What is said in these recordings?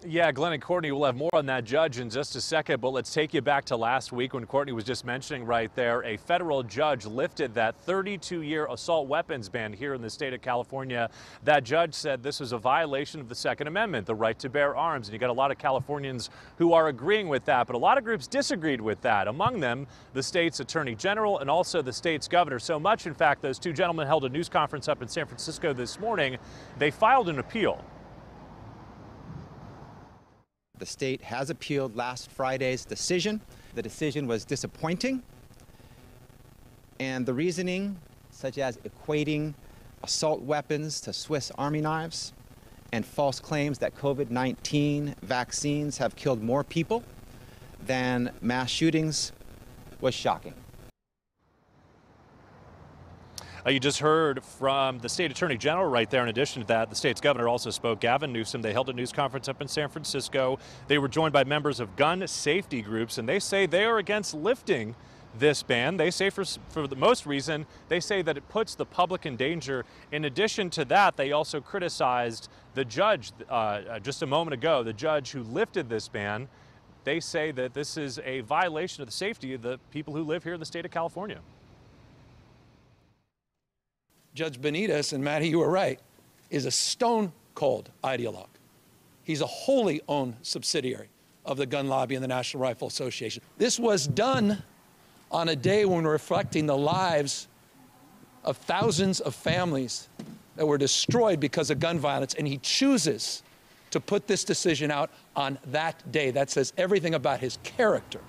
Yeah, Glenn and Courtney will have more on that judge in just a second, but let's take you back to last week when Courtney was just mentioning right there. A federal judge lifted that 32-year assault weapons ban here in the state of California. That judge said this was a violation of the Second Amendment, the right to bear arms. And you got a lot of Californians who are agreeing with that, but a lot of groups disagreed with that. Among them, the state's attorney general and also the state's governor. So much, in fact, those two gentlemen held a news conference up in San Francisco this morning. They filed an appeal. The state has appealed last Friday's decision. The decision was disappointing, and the reasoning, such as equating assault weapons to Swiss Army knives and false claims that COVID-19 vaccines have killed more people than mass shootings, was shocking. You just heard from the state attorney general right there. In addition to that, the state's governor also spoke, Gavin Newsom. They held a news conference up in San Francisco. They were joined by members of gun safety groups, and they say they are against lifting this ban. They say for the most reason, they say that it puts the public in danger. In addition to that, they also criticized the judge just a moment ago, the judge who lifted this ban. They say that this is a violation of the safety of the people who live here in the state of California. Judge Benitez, and Matty, you were right, is a stone-cold ideologue. He's a wholly owned subsidiary of the gun lobby and the National Rifle Association. This was done on a day when we're reflecting the lives of thousands of families that were destroyed because of gun violence, and he chooses to put this decision out on that day. That says everything about his character.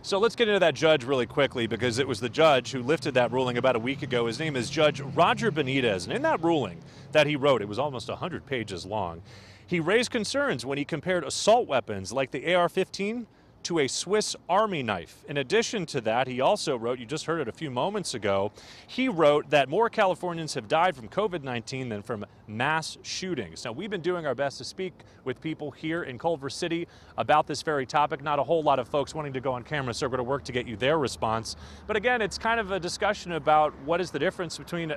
So let's get into that judge really quickly, because it was the judge who lifted that ruling about a week ago. His name is Judge Roger Benitez, and in that ruling that he wrote, it was almost 100 pages long, he raised concerns when he compared assault weapons like the AR-15 to a Swiss Army knife. In addition to that, he also wrote, you just heard it a few moments ago, he wrote that more Californians have died from COVID-19 than from mass shootings. Now, we've been doing our best to speak with people here in Culver City about this very topic. Not a whole lot of folks wanting to go on camera, so we're going to work to get you their response. But again, it's kind of a discussion about what is the difference between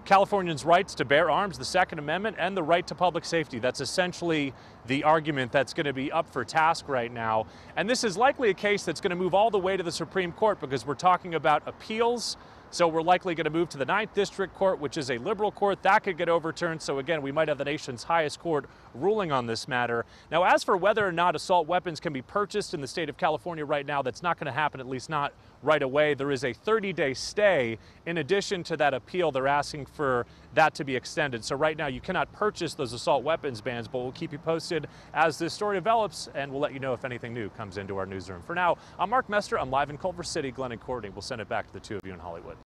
Californians' rights to bear arms, the Second Amendment, and the right to public safety. That's essentially the argument that's going to be up for task right now. And this is likely a case that's going to move all the way to the Supreme Court, because we're talking about appeals. So we're likely going to move to the 9th District Court, which is a liberal court. That could get overturned. So again, we might have the nation's highest court ruling on this matter. Now, as for whether or not assault weapons can be purchased in the state of California right now, that's not going to happen, at least not right away. There is a 30-day stay. In addition to that appeal, they're asking for that to be extended. So right now, you cannot purchase those assault weapons bans, but we'll keep you posted as this story develops, and we'll let you know if anything new comes into our newsroom. For now, I'm Mark Mester. I'm live in Culver City. Glenn and Courtney will send it back to the two of you in Hollywood.